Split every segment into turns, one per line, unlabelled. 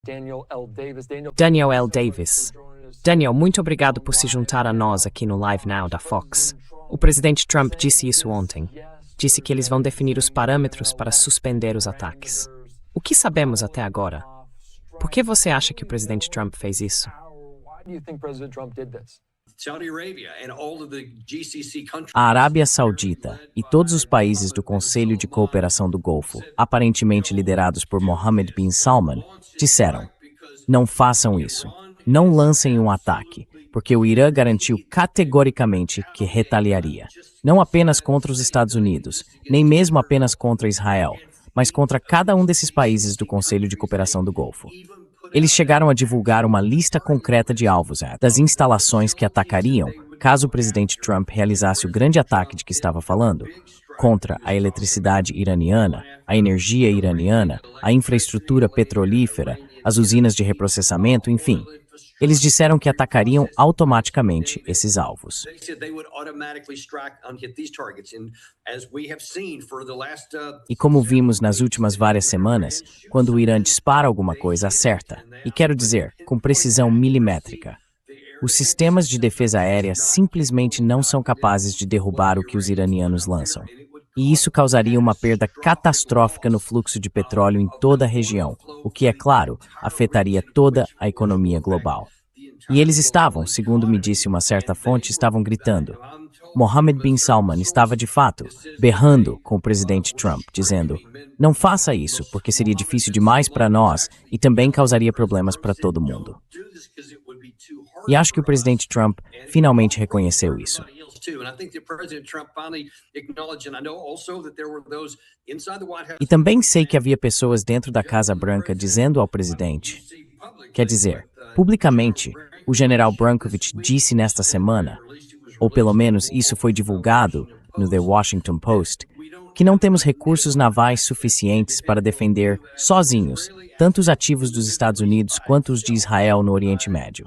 Daniel L. Davis. Daniel, muito obrigado por se juntar a nós aqui no Live Now da Fox. O presidente Trump disse isso ontem. Disse que eles vão definir os parâmetros para suspender os ataques. O que sabemos até agora? Por que você acha que o presidente Trump fez isso?
A Arábia Saudita e todos os países do Conselho de Cooperação do Golfo, aparentemente liderados por Mohammed bin Salman, disseram: não façam isso, não lancem um ataque, porque o Irã garantiu categoricamente que retaliaria, não apenas contra os Estados Unidos, nem mesmo apenas contra Israel, mas contra cada um desses países do Conselho de Cooperação do Golfo. Eles chegaram a divulgar uma lista concreta de alvos das instalações que atacariam caso o presidente Trump realizasse o grande ataque de que estava falando, contra a eletricidade iraniana, a energia iraniana, a infraestrutura petrolífera, as usinas de reprocessamento, enfim. Eles disseram que atacariam automaticamente esses alvos. E como vimos nas últimas várias semanas, quando o Irã dispara alguma coisa, acerta. E quero dizer, com precisão milimétrica. Os sistemas de defesa aérea simplesmente não são capazes de derrubar o que os iranianos lançam. E isso causaria uma perda catastrófica no fluxo de petróleo em toda a região, o que, é claro, afetaria toda a economia global. E eles estavam, segundo me disse uma certa fonte, estavam gritando. Mohammed bin Salman estava, de fato, berrando com o presidente Trump, dizendo: não faça isso, porque seria difícil demais para nós e também causaria problemas para todo mundo. E acho que o presidente Trump finalmente reconheceu isso. E também sei que havia pessoas dentro da Casa Branca dizendo ao presidente, quer dizer, publicamente, o general Brankovich disse nesta semana, ou pelo menos isso foi divulgado no The Washington Post, que não temos recursos navais suficientes para defender, sozinhos, tanto os ativos dos Estados Unidos quanto os de Israel no Oriente Médio.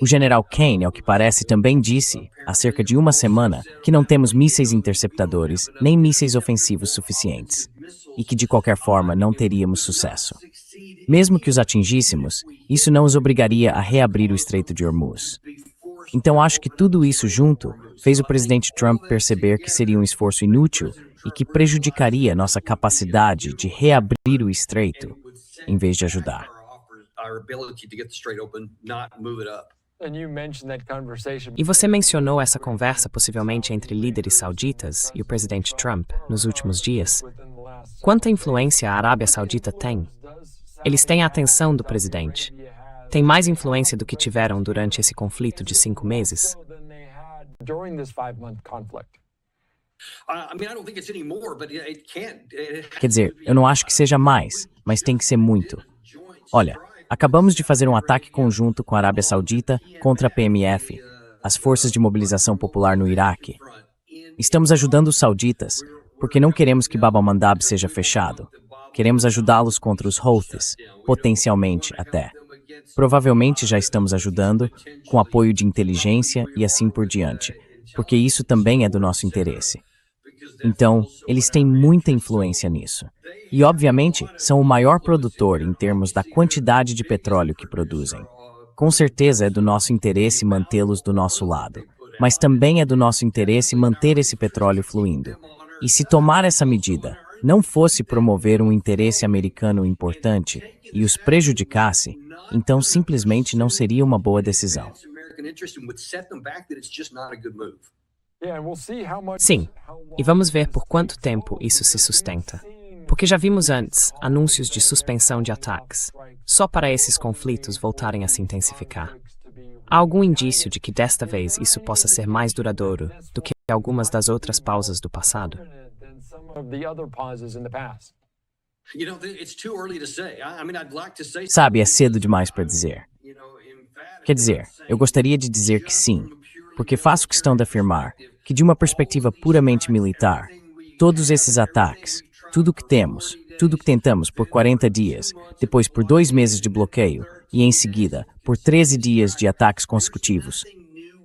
O general Kane, ao que parece, também disse, há cerca de uma semana, que não temos mísseis interceptadores nem mísseis ofensivos suficientes, e que de qualquer forma não teríamos sucesso. Mesmo que os atingíssemos, isso não os obrigaria a reabrir o Estreito de Hormuz. Então acho que tudo isso junto fez o presidente Trump perceber que seria um esforço inútil e que prejudicaria nossa capacidade de reabrir o Estreito, em vez de ajudar.
E você mencionou essa conversa possivelmente entre líderes sauditas e o presidente Trump nos últimos dias. Quanta influência a Arábia Saudita tem? Eles têm a atenção do presidente. Tem mais influência do que tiveram durante esse conflito de 5 meses?
Quer dizer, eu não acho que seja mais, mas tem que ser muito. Olha, acabamos de fazer um ataque conjunto com a Arábia Saudita contra a PMF, as Forças de Mobilização Popular no Iraque. Estamos ajudando os sauditas, porque não queremos que Bab al-Mandab seja fechado. Queremos ajudá-los contra os Houthis, potencialmente até. Provavelmente já estamos ajudando, com apoio de inteligência e assim por diante, porque isso também é do nosso interesse. Então, eles têm muita influência nisso. E, obviamente, são o maior produtor em termos da quantidade de petróleo que produzem. Com certeza é do nosso interesse mantê-los do nosso lado, mas também é do nosso interesse manter esse petróleo fluindo. E se tomar essa medida não fosse promover um interesse americano importante e os prejudicasse, então simplesmente não seria uma boa decisão.
Sim, e vamos ver por quanto tempo isso se sustenta. Porque já vimos antes anúncios de suspensão de ataques, só para esses conflitos voltarem a se intensificar. Há algum indício de que desta vez isso possa ser mais duradouro do que algumas das outras pausas do passado?
Sabe, é cedo demais para dizer. Quer dizer, eu gostaria de dizer que sim, porque faço questão de afirmar que, de uma perspectiva puramente militar, todos esses ataques, tudo o que temos, tudo o que tentamos por 40 dias, depois por 2 meses de bloqueio e, em seguida, por 13 dias de ataques consecutivos,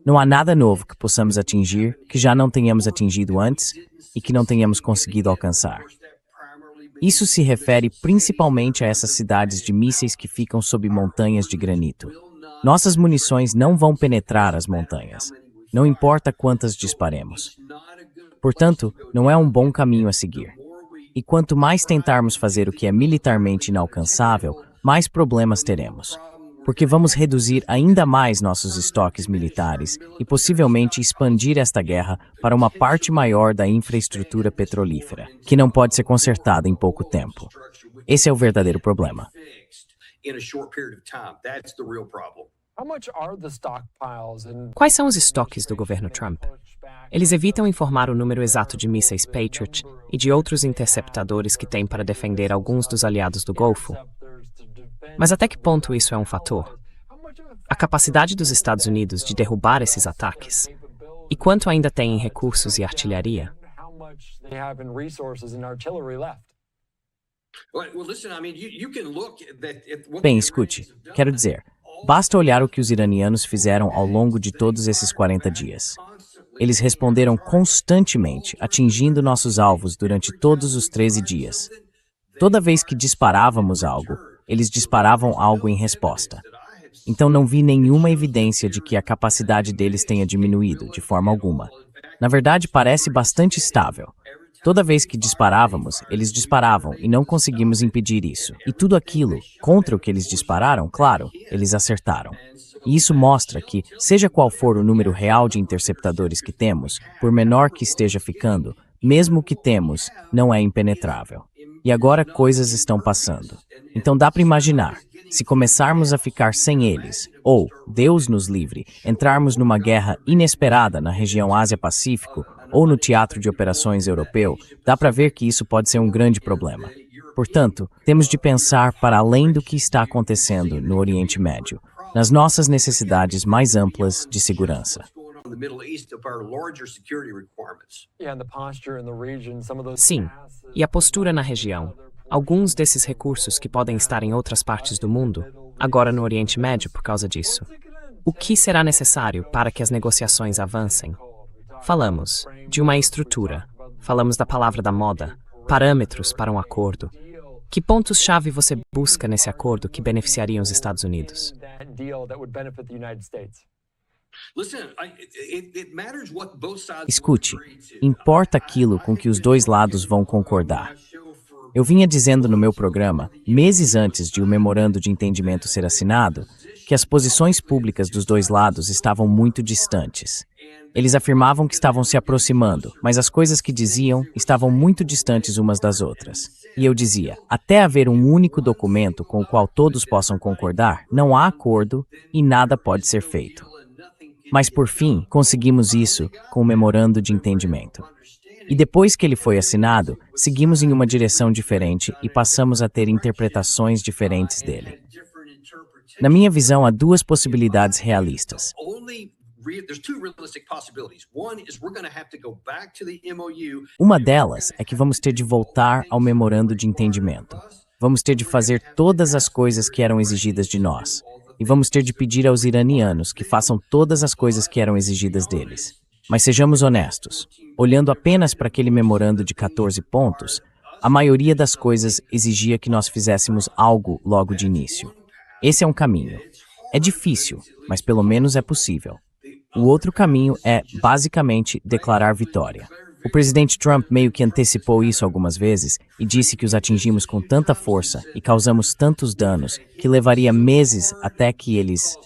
não há nada novo que possamos atingir que já não tenhamos atingido antes e que não tenhamos conseguido alcançar. Isso se refere principalmente a essas cidades de mísseis que ficam sob montanhas de granito. Nossas munições não vão penetrar as montanhas, não importa quantas disparemos. Portanto, não é um bom caminho a seguir. E quanto mais tentarmos fazer o que é militarmente inalcançável, mais problemas teremos. Porque vamos reduzir ainda mais nossos estoques militares e possivelmente expandir esta guerra para uma parte maior da infraestrutura petrolífera, que não pode ser consertada em pouco tempo. Esse é o verdadeiro problema.
Quais são os estoques do governo Trump? Eles evitam informar o número exato de mísseis Patriot e de outros interceptadores que têm para defender alguns dos aliados do Golfo. Mas até que ponto isso é um fator? A capacidade dos Estados Unidos de derrubar esses ataques? E quanto ainda tem em recursos e artilharia?
Bem, escute, quero dizer, basta olhar o que os iranianos fizeram ao longo de todos esses 40 dias. Eles responderam constantemente, atingindo nossos alvos durante todos os 13 dias. Toda vez que disparávamos algo, eles disparavam algo em resposta. Então não vi nenhuma evidência de que a capacidade deles tenha diminuído, de forma alguma. Na verdade, parece bastante estável. Toda vez que disparávamos, eles disparavam e não conseguimos impedir isso. E tudo aquilo, contra o que eles dispararam, claro, eles acertaram. E isso mostra que, seja qual for o número real de interceptadores que temos, por menor que esteja ficando, mesmo o que temos, não é impenetrável. E agora coisas estão passando. Então dá para imaginar, se começarmos a ficar sem eles, ou, Deus nos livre, entrarmos numa guerra inesperada na região Ásia-Pacífico ou no teatro de operações europeu, dá para ver que isso pode ser um grande problema. Portanto, temos de pensar para além do que está acontecendo no Oriente Médio, nas nossas necessidades mais amplas de segurança.
Sim, e a postura na região. Alguns desses recursos que podem estar em outras partes do mundo, agora no Oriente Médio por causa disso. O que será necessário para que as negociações avancem? Falamos de uma estrutura, falamos da palavra da moda, parâmetros para um acordo. Que pontos-chave você busca nesse acordo que beneficiariam os Estados Unidos?
Escute, importa aquilo com que os dois lados vão concordar. Eu vinha dizendo no meu programa, meses antes de o memorando de entendimento ser assinado, que as posições públicas dos dois lados estavam muito distantes. Eles afirmavam que estavam se aproximando, mas as coisas que diziam estavam muito distantes umas das outras. E eu dizia, até haver um único documento com o qual todos possam concordar, não há acordo e nada pode ser feito. Mas por fim, conseguimos isso com o memorando de entendimento. E depois que ele foi assinado, seguimos em uma direção diferente e passamos a ter interpretações diferentes dele. Na minha visão, há duas possibilidades realistas. Uma delas é que vamos ter de voltar ao memorando de entendimento. Vamos ter de fazer todas as coisas que eram exigidas de nós. E vamos ter de pedir aos iranianos que façam todas as coisas que eram exigidas deles. Mas sejamos honestos, olhando apenas para aquele memorando de 14 pontos, a maioria das coisas exigia que nós fizéssemos algo logo de início. Esse é um caminho. É difícil, mas pelo menos é possível. O outro caminho é, basicamente, declarar vitória. O presidente Trump meio que antecipou isso algumas vezes e disse que os atingimos com tanta força e causamos tantos danos que levaria meses até que eles,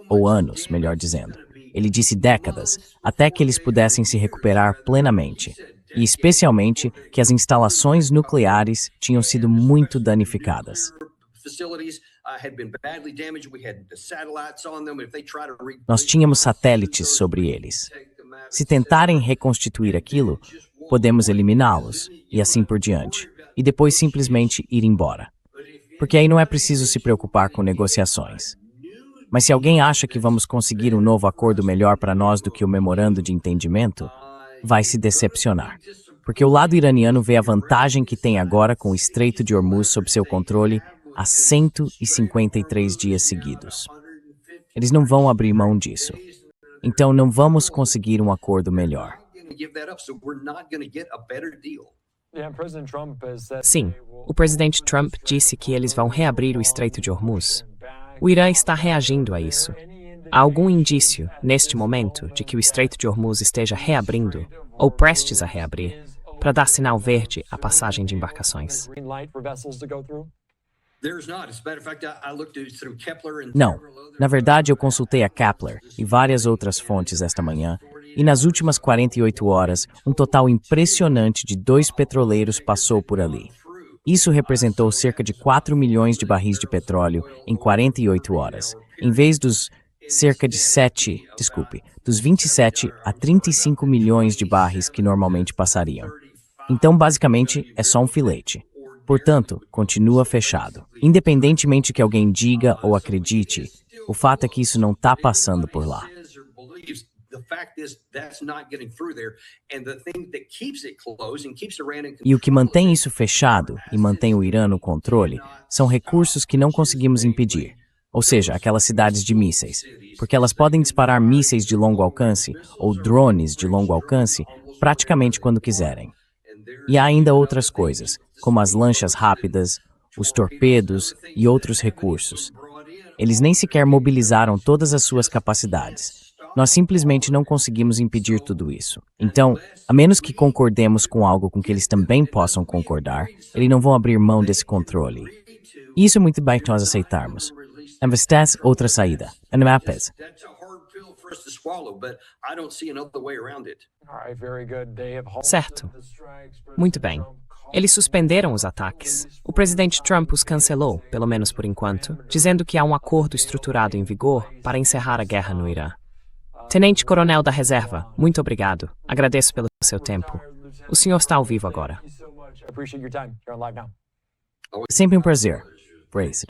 ou anos, melhor dizendo, ele disse décadas, até que eles pudessem se recuperar plenamente. E especialmente que as instalações nucleares tinham sido muito danificadas. Nós tínhamos satélites sobre eles. Se tentarem reconstituir aquilo, podemos eliminá-los, e assim por diante, e depois simplesmente ir embora. Porque aí não é preciso se preocupar com negociações. Mas se alguém acha que vamos conseguir um novo acordo melhor para nós do que o memorando de entendimento, vai se decepcionar. Porque o lado iraniano vê a vantagem que tem agora com o Estreito de Hormuz sob seu controle há 153 dias seguidos. Eles não vão abrir mão disso. Então não vamos conseguir um acordo melhor.
Sim, o presidente Trump disse que eles vão reabrir o Estreito de Hormuz. O Irã está reagindo a isso. Há algum indício, neste momento, de que o Estreito de Hormuz esteja reabrindo, ou prestes a reabrir, para dar sinal verde à passagem de embarcações?
Não. Na verdade, eu consultei a Kepler e várias outras fontes esta manhã, e nas últimas 48 horas, um total impressionante de 2 petroleiros passou por ali. Isso representou cerca de 4 milhões de barris de petróleo em 48 horas, em vez dos dos 27 a 35 milhões de barris que normalmente passariam. Então, basicamente, é só um filete. Portanto, continua fechado. Independentemente que alguém diga ou acredite, o fato é que isso não está passando por lá. E o que mantém isso fechado e mantém o Irã no controle são recursos que não conseguimos impedir, ou seja, aquelas cidades de mísseis, porque elas podem disparar mísseis de longo alcance ou drones de longo alcance praticamente quando quiserem. E há ainda outras coisas, como as lanchas rápidas, os torpedos e outros recursos. Eles nem sequer mobilizaram todas as suas capacidades. Nós simplesmente não conseguimos impedir tudo isso. Então, a menos que concordemos com algo com que eles também possam concordar, eles não vão abrir mão desse controle. E isso é muito bem que nós aceitarmos. Investesse outra saída. Anamapes.
Certo. Muito bem. Eles suspenderam os ataques. O presidente Trump os cancelou, pelo menos por enquanto, dizendo que há um acordo estruturado em vigor para encerrar a guerra no Irã. Tenente Coronel da Reserva, muito obrigado. Agradeço pelo seu tempo. O senhor está ao vivo agora.
Sempre um prazer. Brace.